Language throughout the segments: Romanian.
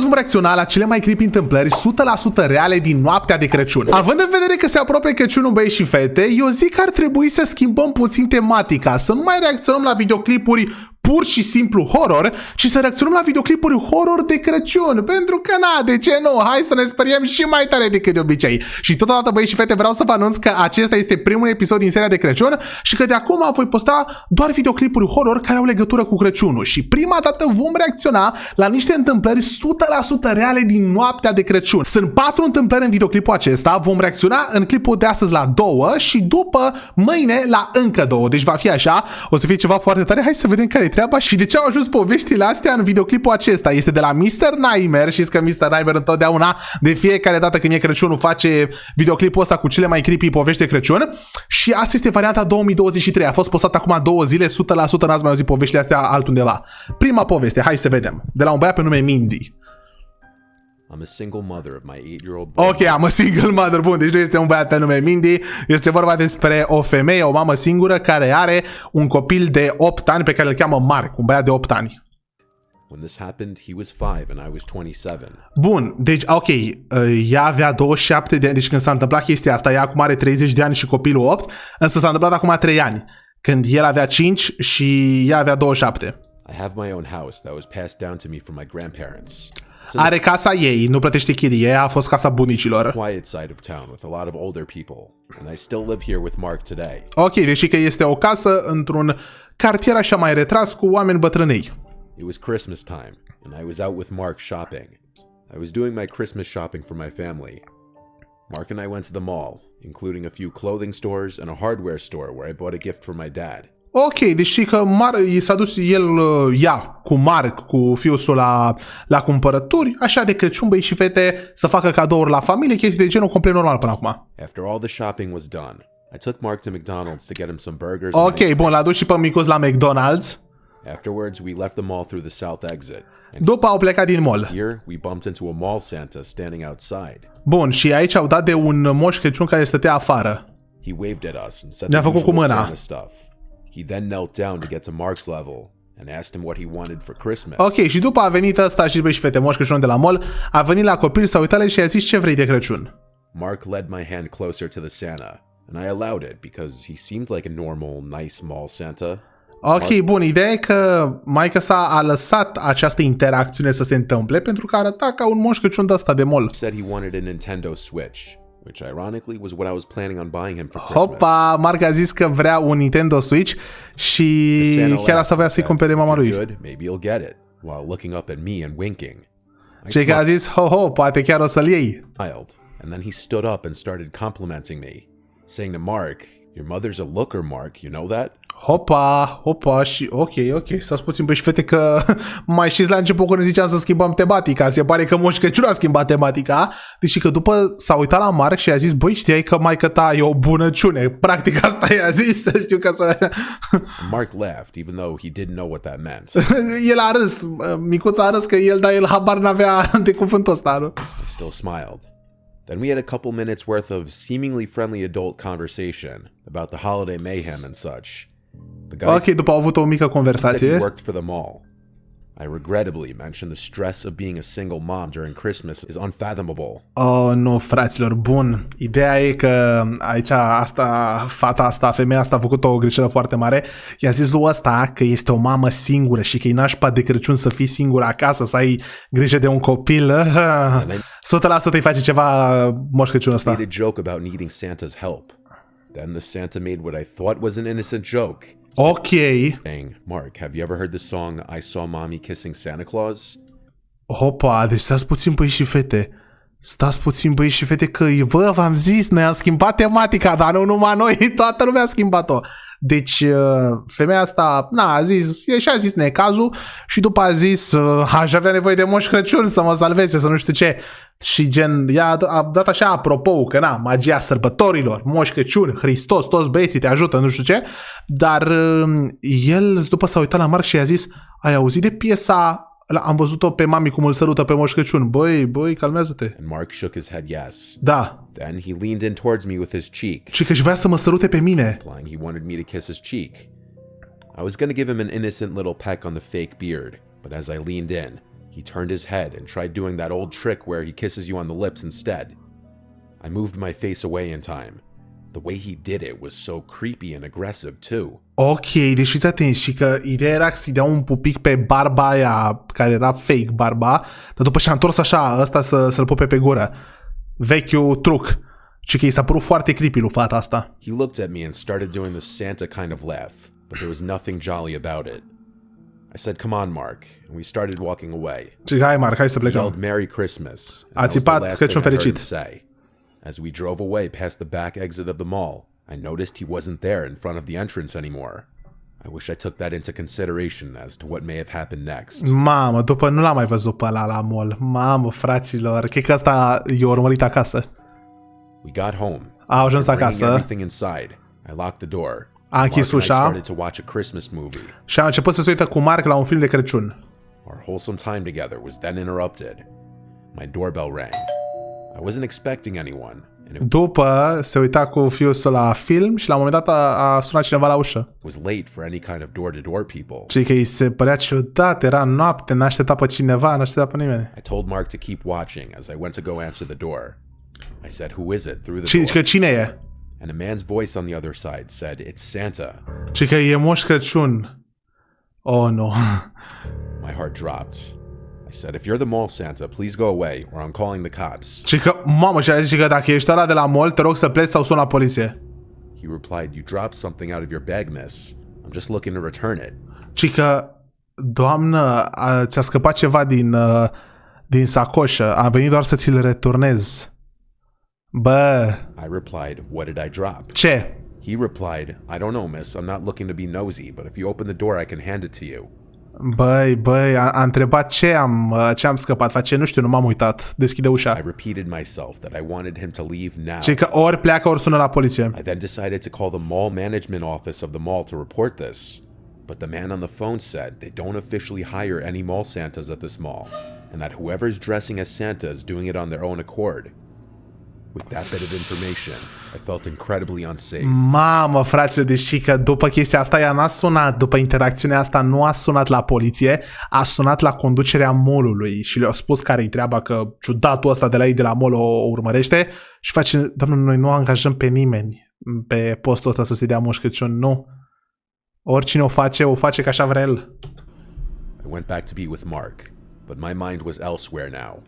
Astăzi vom reacționa la cele mai creepy întâmplări 100% reale din noaptea de Crăciun. Având în vedere că se apropie Crăciunul, băieți și fete, eu zic că ar trebui să schimbăm puțin tematica, să nu mai reacționăm la videoclipuri pur și simplu horror, ci să reacționăm la videoclipuri horror de Crăciun. Pentru că, na, de ce nu? Hai să ne speriem și mai tare decât de obicei. Și totodată, băieți și fete, vreau să vă anunț că acesta este primul episod din seria de Crăciun și că de acum voi posta doar videoclipuri horror care au legătură cu Crăciunul. Și prima dată vom reacționa la niște întâmplări 100% reale din noaptea de Crăciun. Sunt 4 întâmplări în videoclipul acesta, vom reacționa în clipul de astăzi la 2 și după mâine la încă 2. Deci va fi așa, o să fie ceva foarte tare. Hai să vedem care e treaba și de ce au ajuns poveștile astea în videoclipul acesta. Este de la Mr. Nightmare. Știți că Mr. Nightmare întotdeauna, de fiecare dată când e Crăciunul, face videoclipul ăsta cu cele mai creepy povești de Crăciun. Și asta este varianta 2023. A fost postat acum 2 zile, 100% n-ați mai auzit poveștile astea altundeva. Prima poveste, hai să vedem. De la un băiat pe nume Mindy. I'm a single mother of my 8-year-old boy. Ok, am a single mother. Bun, deci nu este un băiat pe nume Mindy. Este vorba despre o femeie, o mamă singură care are un copil de 8 ani pe care îl cheamă Mark, un băiat de 8 ani. When this happened, he was 5 and I was 27. Bun, deci ok, ea avea 27 de ani, deci când s-a întâmplat chestia asta, ea acum are 30 de ani și copilul 8, însă s-a întâmplat acum 3 ani, când el avea 5 și ea avea 27. I have my own house that was passed down to me from my grandparents. Are casa ei, nu plătește chirie, a fost casa bunicilor. Quiet side of town with a lot of older people, and I still live here with Mark today. Ok, deși că este o casă într-un cartier așa mai retras cu oameni bătrânei. It was Christmas time, and I was out with Mark shopping. I was doing my Christmas shopping for my family. Mark and I went to the mall, including a few clothing stores and a hardware store where I bought a gift for my dad. Ok, deci știi că s-a dus el, ea, cu Mark, cu fiul său la cumpărături, așa de Crăciun, băi și fete, să facă cadouri la familie, chestii de genul complet normal până acum. After all the shopping was done, I took Mark to McDonald's to get him some burgers. Ok, bun, l-a dus și pe micuț la McDonald's. Afterwards, we left the mall through the south exit. După au plecat din mall. Here, we bumped into a mall Santa standing outside. Bun, și aici au dat de un moș Crăciun care stătea afară. He waved at us and said Ne-a the făcut cu usual mâna. Santa stuff. He then knelt down to get to Mark's level and asked him what he wanted for Christmas. Ok, și după a venit ăsta, și băi și fete, moș Crăciun de la mall, a venit la copil, s-a uitat la el și a zis ce vrei de Crăciun. Mark led my hand closer to the Santa, and I allowed it because he seemed like a normal, nice mall Santa. Ok, bun, ideea e că maică-sa a lăsat această interacțiune să se întâmple pentru că arăta ca un moș Crăciun de ăsta de mall. Said he wanted a Nintendo Switch, which ironically was what I was planning on buying him for Christmas. Hopa, Mark a zis că vrea un Nintendo Switch și chiar asta vrea să-i cumpere mama lui. Good, maybe you'll get it, while looking up at me and winking. Ce că a zis, ho, poate chiar o să-l iei. Smiled, and then he stood up and started complimenting me, saying to Mark, "Your mother's a looker, Mark, you know that?" Hopa, și ok, stați puțin, băi și fete, că mai știți la început când ziceam să schimbăm tematica, se pare că Moș Crăciun a schimbat tematica, deși că după s-a uitat la Mark și a zis, băi, știai că maică ta e o bunăciune, practic asta i-a zis, știu că Mark laughed, even though he didn't know what that meant. El a râs, micuța a râs că el habar n-avea de cuvântul ăsta, nu? I still smiled. Then we had a couple minutes worth of seemingly friendly adult conversation about the holiday mayhem and such. Ok, după au avut o mică conversație. Worked for the mall. I regrettably mentioned the stress of being a single mom during Christmas is unfathomable. Oh, nu, fraților, bun. Ideea e că aici fata asta, femeia asta a făcut o greșeală foarte mare. I-a zis lui ăsta că este o mamă singură și că e nașpa de Crăciun să fii singură acasă, să ai grijă de un copil. 100% îi face ceva Moș Crăciun ăsta. I made a joke about needing Santa's help. Then the Santa made what I thought was an innocent joke. Ok. Saying, Mark, have you ever heard the song I Saw Mommy Kissing Santa Claus? Hopa, deci stați puțin, băi și fete. Că, vă, v-am zis, noi am schimbat tematica, dar nu numai noi, toată lumea a schimbat-o. Deci, femeia asta, a zis necazul și după a zis, aș avea nevoie de Moș Crăciun să mă salveze, să nu știu ce. Și gen, a dat așa apropo, că magia sărbătorilor, Moș Crăciun, Hristos, toți băieții te ajută, nu știu ce. Dar el după s-a uitat la Mark și i-a zis, ai auzit de piesa, am văzut-o pe mami cum îl sărută pe Moș Crăciun. Băi, calmează-te. And Mark shook his head yes. Da. Then he leaned in towards me with his cheek. Și că își vrea să mă sărute pe mine. He wanted me to kiss his cheek. I was going to give him an innocent little peck on the fake beard, but as I leaned in, He turned his head and tried doing that old trick where he kisses you on the lips instead. I moved my face away in time. The way he did it was so creepy and aggressive too. Ok, deci fiți atenți și că ideea era că să-i dea un pupic pe barba aia, care era fake barba, dar după și-a întors așa, ăsta să-l pupe pe gură. Vechiul truc. Și că i s-a părut foarte creepy lui fata asta. He looked at me and started doing the Santa kind of laugh, but there was nothing jolly about it. I said, "Come on, Mark," and we started walking away. Și hai, Mark, hai să He plecăm. yelled Merry Christmas. A țipat Crăciun fericit. As we drove away past the back exit of the mall, I noticed he wasn't there in front of the entrance anymore. I wish I took that into consideration as to what may have happened next. Mamă, după nu l-am mai văzut pe ăla la mall. Mamă, fraților, cred că ăsta i-a urmărit acasă. We got home. A ajuns Bringing acasă. everything inside, I locked the door. A închis Mark and I ușa started to watch a Christmas movie. și a început să se uită cu Mark la un film de Crăciun. Our wholesome time together was then interrupted. My doorbell rang. I wasn't expecting anyone, and it După se uita cu fiul său la film și la un moment dat a sunat cineva la ușă. was late for any kind of door-to-door people. Și că îi se părea ciudat, era noapte, n-aștepta pe cineva, n-aștepta pe nimeni. I told Mark to keep watching as I went to go answer the door. I said, "Who is it?" through the Și door. că cine e? And a man's voice on the other side said, "It's Santa." Și că e Moș Crăciun. Oh, nu. My heart dropped. I said, "If you're the mall Santa, please go away or I'm calling the cops." Și că, mamă, și a zis că dacă ești ăla de la mall, te rog să pleci sau sun la poliție. He replied, "You dropped something out of your bag, miss. I'm just looking to return it." Și că, doamnă, ți-a scăpat ceva din sacoșă, am venit doar să ți-l returnez. Bă, I replied, "What did I drop?" ce? He replied, "I don't know, miss. I'm not looking to be nosy, but if you open the door, I can hand it to you." Băi, a întrebat ce am scăpat, face, nu știu, nu m-am uitat, deschide I ușa. repeated myself that I wanted him to leave now. Și că ori pleacă, ori sună la poliție. I then decided to call the mall management office of the mall to report this. But the man on the phone said they don't officially hire any mall Santas at this mall, and that whoever's dressing as Santa is doing it on their own accord. With that bit of information, I felt incredibly unsafe. Mamă, fraților, deși că după chestia asta ea n-a sunat, după interacțiunea asta nu a sunat la poliție, a sunat la conducerea mall-ului și le-a spus care-i treaba, că ciudatul ăsta de la ei de la mall o urmărește și face, doamne, noi nu angajăm pe nimeni pe postul ăsta să se dea Moș Crăciun, nu. Oricine o face ca așa vrea el. I went back to be with Mark, but my mind was elsewhere now.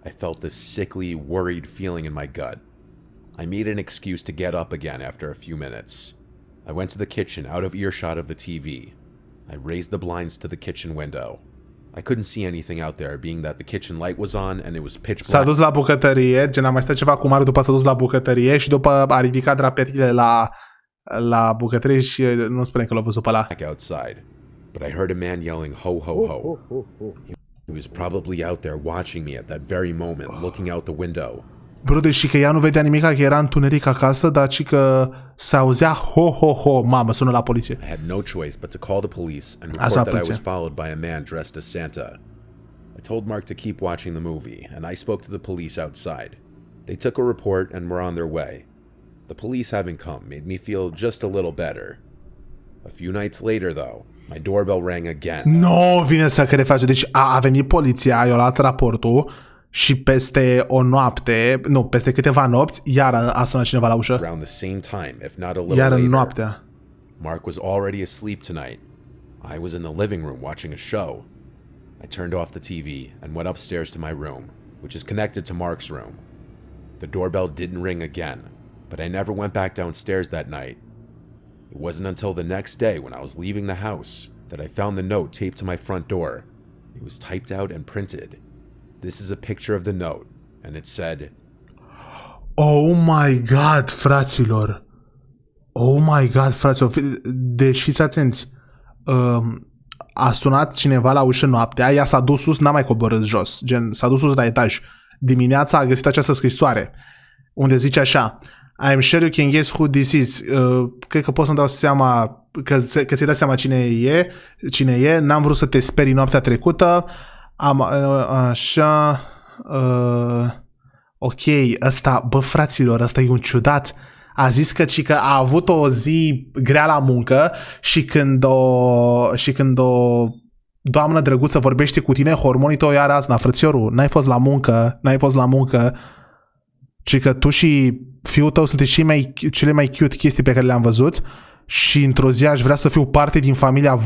I felt this sickly, worried feeling in my gut. I made an excuse to get up again after a few minutes. I went to the kitchen out of earshot of the TV. I raised the blinds to the kitchen window. I couldn't see anything out there, being that the kitchen light was on and it was pitch S-a black. dus la bucătărie, gen a mai stat ceva cu Maru, după s-a dus la bucătărie și după a ridicat draperile la bucătărie și nu spune că l-a văzut pe ăla. Outside, but I heard a man yelling ho ho ho. He was probably out there watching me at that very moment, looking out the window. Bro, și că ea nu vedea nimic, că era întuneric acasă, dar și că se auzea ho ho ho, mamă, sună la poliție. I had no choice but to call the police and report that I was followed by a man dressed as Santa. I told Mark to keep watching the movie, and I spoke to the police outside. They took a report and were on their way. The police having come made me feel just a little better. A few nights later, though, my doorbell rang again. Nu vine să crede, face. Deci a venit poliția, i-a luat raportul și peste o noapte, nu, peste câteva nopți, iar a sunat cineva la ușă. Around the same time, if not a little Iar în later. noaptea. Mark was already asleep tonight. I was in the living room watching a show. I turned off the TV and went upstairs to my room, which is connected to Mark's room. The doorbell didn't ring again, but I never went back downstairs that night. It wasn't until the next day when I was leaving the house that I found the note taped to my front door. It was typed out and printed. This is a picture of the note, and it said, Oh my God, fraților! Oh my God, fraților! Deci fiți atenți. A sunat cineva la ușă noaptea, ea s-a dus sus, n-a mai coborât jos. Gen, s-a dus sus la etaj. Dimineața a găsit această scrisoare, unde zice așa: I'm sure you can guess who this is. Cred că pot să-mi dau seama, că ți-ai dat seama cine e. N-am vrut să te sperii noaptea trecută. Așa... ok, ăsta, bă, fraților, ăsta e un ciudat. A zis că a avut o zi grea la muncă și când o doamnă drăguță vorbește cu tine, hormonii tău iar azna, frățiorul, n-ai fost la muncă, ci că tu și fiul tău sunteți cele mai cute chestii pe care le-am văzut și într-o zi aș vrea să fiu parte din familia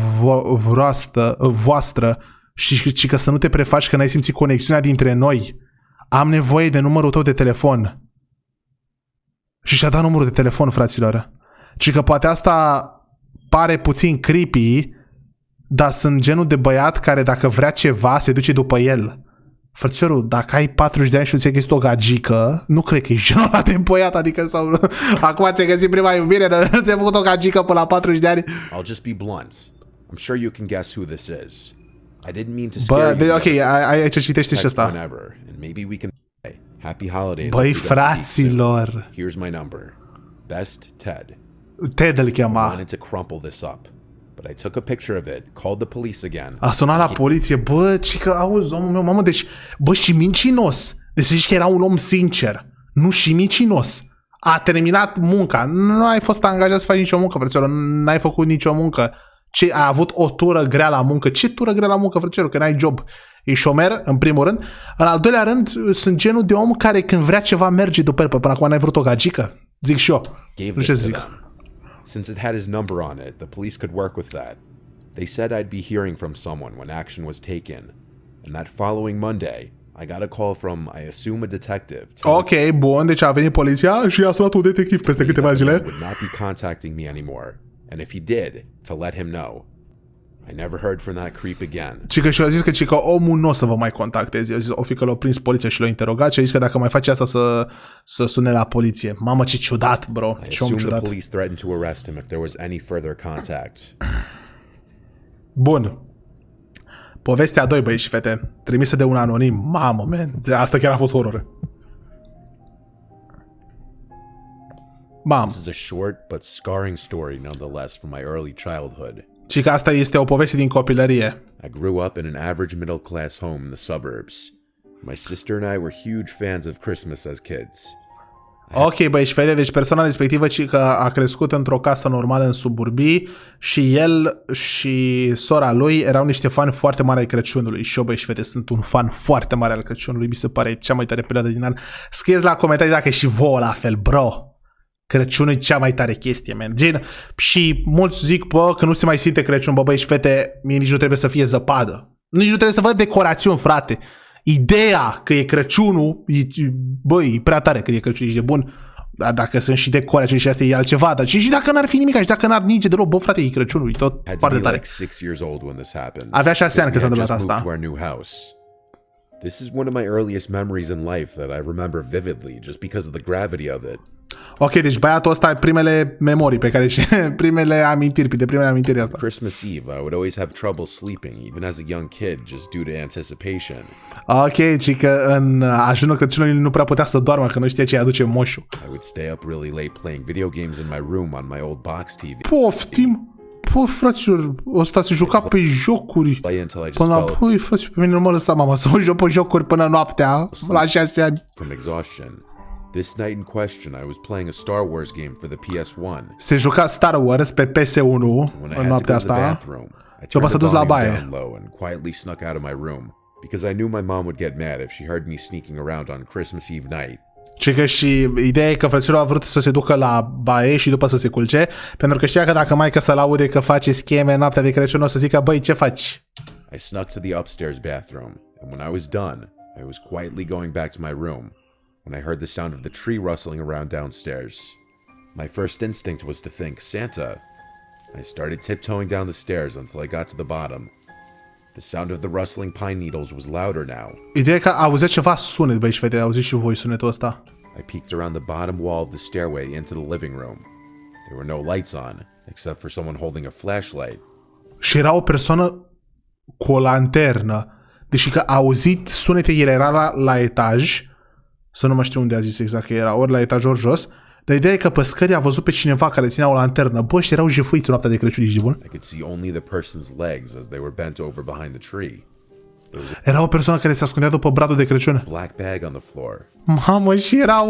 voastră și că să nu te prefaci că n-ai simțit conexiunea dintre noi. Am nevoie de numărul tău de telefon. Și și-a dat numărul de telefon, fraților. Și că poate asta pare puțin creepy, dar sunt genul de băiat care dacă vrea ceva se duce după el. Frățiorul, dacă ai 40 de ani și nu ți-ai găsit o gagică, nu cred că ești genul ăla de băiat, adică sau acum ți-ai găsit prima iubire, nu ți-ai făcut o gagică până la 40 de ani. I'll just be blunt. I'm sure you can guess who this is. I didn't mean to scare you. Ok, aici citește și ăsta. And maybe we can happy holidays. Băi, fraților. Here's my number. Best Ted. Ted îl I chema. wanted to crumple this up, but I took a picture of it, called the police again. A sunat la poliție, bă, cică, auzi, omul meu, mamă, deci, bă, și mincinos. Deci zici că era un om sincer, nu și mincinos. A terminat munca, nu ai fost angajat să faci nicio muncă, frățioră, n-ai făcut nicio muncă. Ce, ai avut o tură grea la muncă? Ce tură grea la muncă, frățioră, că n-ai job? E șomer, în primul rând. În al doilea rând, sunt genul de om care când vrea ceva merge după el. Până acum n-ai vrut o gagică? Zic și eu. Nu știu ce zic. Since it had his number on it, the police could work with that. They said I'd be hearing from someone when action was taken. And that following Monday, I got a call from, I assume, a detective. Ok, bun, deci a venit poliția și a sunat un detectiv peste câteva zile. Would not be contacting me anymore. And if he did, to let him know. I never heard from that creep again. Cică și-a zis că omul nu o să vă mai contacteze. A zis, o fi că l-a prins poliția și l-a interogat și a zis că dacă mai face asta să sune la poliție. Mamă, ce ciudat, bro. Ce om ciudat. The police threatened to arrest him if there was any further contact. Bun. Povestea a 2, băieți și fete. Trimisă de un anonim. Mamă, man. Asta chiar a fost horror. Bam. This is a short but scarring story nonetheless from my early childhood. Și că asta este o poveste din copilărie. I grew up in an average middle class home in the suburbs. My sister and I were huge fans of Christmas as kids. Ok, băi, și fete, deci persoana respectivă că a crescut într-o casă normală în suburbii și el și sora lui erau niște fani foarte mari ai Crăciunului. Și eu, băi, și fete, sunt un fan foarte mare al Crăciunului. Mi se pare cea mai tare perioadă din an. Scrieți la comentarii dacă și vouă la fel, bro. Crăciunul e cea mai tare chestie, man. Gen, și mulți zic, bă, că nu se mai simte Crăciun, bă, băi și fete, mie nici nu trebuie să fie zăpadă. Nici nu trebuie să văd decorațiuni, frate. Ideea că e Crăciunul, băi, e prea tare că e Crăciun, ești de bun. Dar dacă sunt și decorațiuni și astea e altceva, dar și dacă n-ar fi nimic, și dacă n-ar nici de rău, bă, frate, e Crăciunul, e tot foarte tare. Avea 6 ani când s-a întâmplat asta. This is one of my earliest memories in life that I remember vividly just because of the gravity of it. Ok, deci băiatul ăsta ai primele memorii pe care primele amintiri asta. Christmas Eve, I would always have trouble sleeping, even as a young kid, just due to anticipation. Ok, ci că în ajunul Crăciunului nu prea putea să doarmă, că nu știa ce aduce moșul. I would stay up really late playing video games in my room on my old box TV. Poftim! Păi, fraților, ăsta se juca pe jocuri. Până la... Păi, fraților, pe mine nu mă lăsa mama să mă joc pe jocuri până noaptea, la 6 ani. From exhaustion. This night in question, I was playing a Star Wars game for the PS1. Se juca Star Wars pe PS1 în noaptea asta. Și o s-a dus la baie. And quietly snuck out of my room because I knew my mom would get mad if she heard me sneaking around on Christmas Eve night. Și că și ideea e că frățiorul a vrut să se ducă la baie și după să se culce, pentru că știa că dacă maică să-l aude că face scheme noaptea de Crăciun, o să zică, băi, ce faci? I snuck to the upstairs bathroom, and when I was done, I was quietly going back to my room when I heard the sound of the tree rustling around downstairs. My first instinct was to think, Santa. I started tiptoeing down the stairs until I got to the bottom. The sound of the rustling pine needles was louder now. Ideea e că auzea ceva sunet, băi și fete, auziți și voi sunetul ăsta. I peeked around the bottom wall of the stairway into the living room. There were no lights on, except for someone holding a flashlight. Și era o persoană cu o lanternă. Deși că a auzit sunete, el era la etaj, să nu mai știu unde a zis exact că era, ori la etaj, ori jos. Dar ideea e că pe scări a văzut pe cineva care ținea o lanternă. Bă, și erau jefuiți noaptea de Crăciun, ești de bun? I could see only the person's legs as they were bent over behind the tree. Era o persoană care se ascundea după bradul de Crăciun. Black bag on the floor. Mamă, și era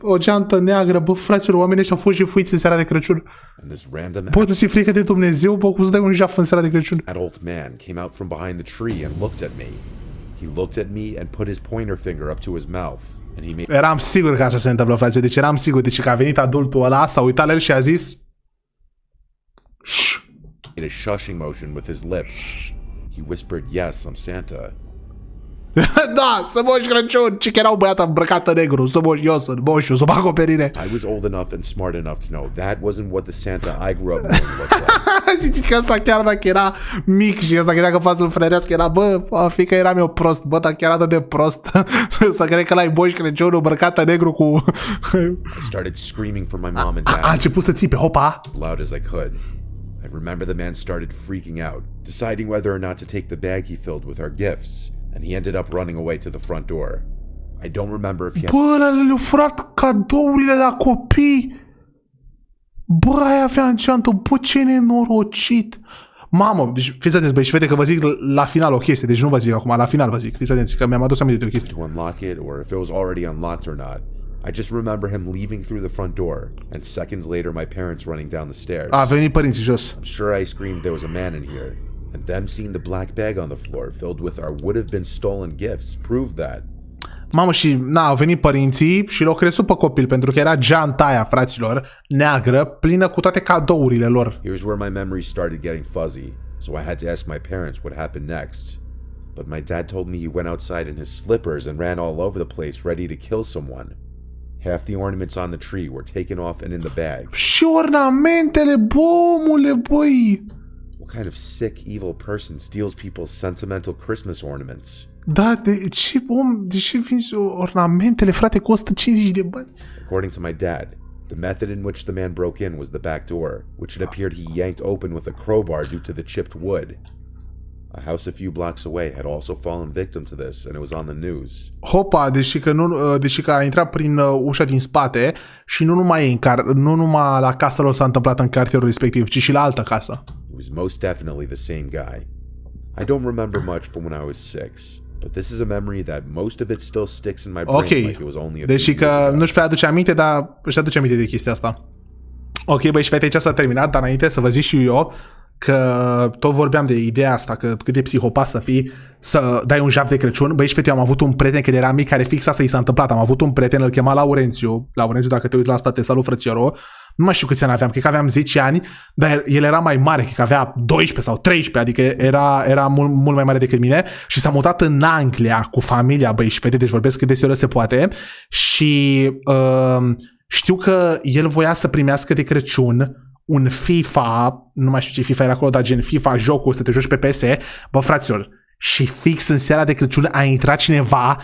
o geantă neagră. Bă, fraților, oamenii ăștia au fost jefuiți în seara de Crăciun. And this random Bă, nu ți-e frică de Dumnezeu? Bă, cum să dai un jaf în seara de Crăciun? adult man came out from behind the tree and looked at me. He looked at me and put his pointer finger up to his mouth. And he made Eram sigur că așa se întâmplă, frate. Deci eram sigur. Deci că a venit adultul ăla, s-a uitat la el și a zis... Shh. a shushing motion with his lips. He whispered, "Yes, I'm Santa." Da, să Moș Crăciun. Ce că era o băiată îmbrăcată negru. Să Moș, eu sunt Moșul, sub acoperire. I was old enough and smart enough to know that wasn't what the Santa I grew up knowing looked like. Zici că ăsta chiar dacă era mic și ăsta credea că fasul frărească era, bă, fică eram eu prost, bă, dar chiar atât de prost. Să crede că l-ai Moș Crăciun îmbrăcată negru cu... I started screaming for my mom and dad A început să țipe, hopa. as loud as I could. I remember the man started freaking out, deciding whether or not to take the bag he filled with our gifts, and he ended up running away to the front door. I don't remember if he had Bă, le-au furat cadourile la copii. Bă, aia avea în geantă, bă, ce nenorocit. Mamă, deci fiți atenți, băi, și vede că vă zic la final o chestie, deci nu vă zic acum, la final vă zic, fiți atenți, că mi-am adus aminte de o chestie. to unlock it or if it was already unlocked or not. I just remember him leaving through the front door, and seconds later my parents running down the stairs. A venit părinții jos. I'm sure I screamed there was a man in here, and them seeing the black bag on the floor filled with our would have been stolen gifts proved that. Mamă, și au venit părinții și l-au crescut pe copil, pentru că era geanta aia, fraților, neagră, plină cu toate cadourile lor. Here's where my memories started getting fuzzy, so I had to ask my parents what happened next. But my dad told me he went outside in his slippers and ran all over the place ready to kill someone. Half the ornaments on the tree were taken off and in the bag. Și ornamentele, bomule, băi! What kind of sick, evil person steals people's sentimental Christmas ornaments? Da, de ce vinzi ornamentele, frate, costă 50 de bani? According to my dad, the method in which the man broke in was the back door, which it appeared he yanked open with a crowbar due to the chipped wood. A house a few blocks away had also fallen victim to this, and it was on the news. Hopa, deși că a intrat prin ușa din spate și nu numai la casa lor s-a întâmplat în cartierul respectiv, ci și la altă casă. He was most definitely the same guy. I don't remember much from when I was 6, but this is a memory that most of it still sticks in my brain like it was only a few Deși că years ago. nu-și prea aduce aminte, dar își aduce aminte de chestia asta. Ok, băi, și fete, aici s-a terminat, dar înainte să vă zic și eu că tot vorbeam de ideea asta, că cât de psihopat să fii, să dai un jaf de Crăciun. Băi, și fete, eu am avut un prieten când era mic care fix asta i s-a întâmplat. Am avut un prieten, îl chema Laurențiu. Laurențiu, dacă te uiți la asta, te salut, frățiorul. Nu mai știu câți ani aveam, cred că aveam 10 ani, dar el era mai mare, cred că avea 12 sau 13, adică era mult mai mare decât mine și s-a mutat în Anglia cu familia, băi, și fete, deci vorbesc cât de serios se poate și știu că el voia să primească de Crăciun un FIFA, nu mai știu ce FIFA era acolo, dar gen FIFA, jocul, să te joci pe PS, bă, fraților, și fix în seara de Crăciun a intrat cineva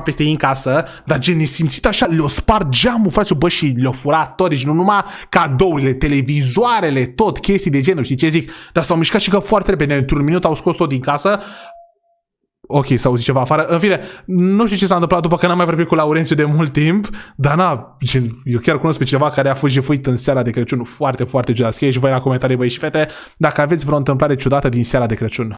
peste ei în casă, dar gen nesimțit așa, le-o spart geamul, fraților, bă, și le-o furat tot, deci nu numai cadourile, televizoarele, tot, chestii de genul, știi ce zic? Dar s-au mișcat și că foarte repede, într-un minut au scos tot din casă. Ok, s-a auzit ceva afară. În fine, nu știu ce s-a întâmplat după că n-am mai vorbit cu Laurențiu de mult timp, dar eu chiar cunosc pe cineva care a fost jefuit în seara de Crăciun foarte, foarte ciudat. Scrieți și voi la comentarii, băi și fete, dacă aveți vreo întâmplare ciudată din seara de Crăciun.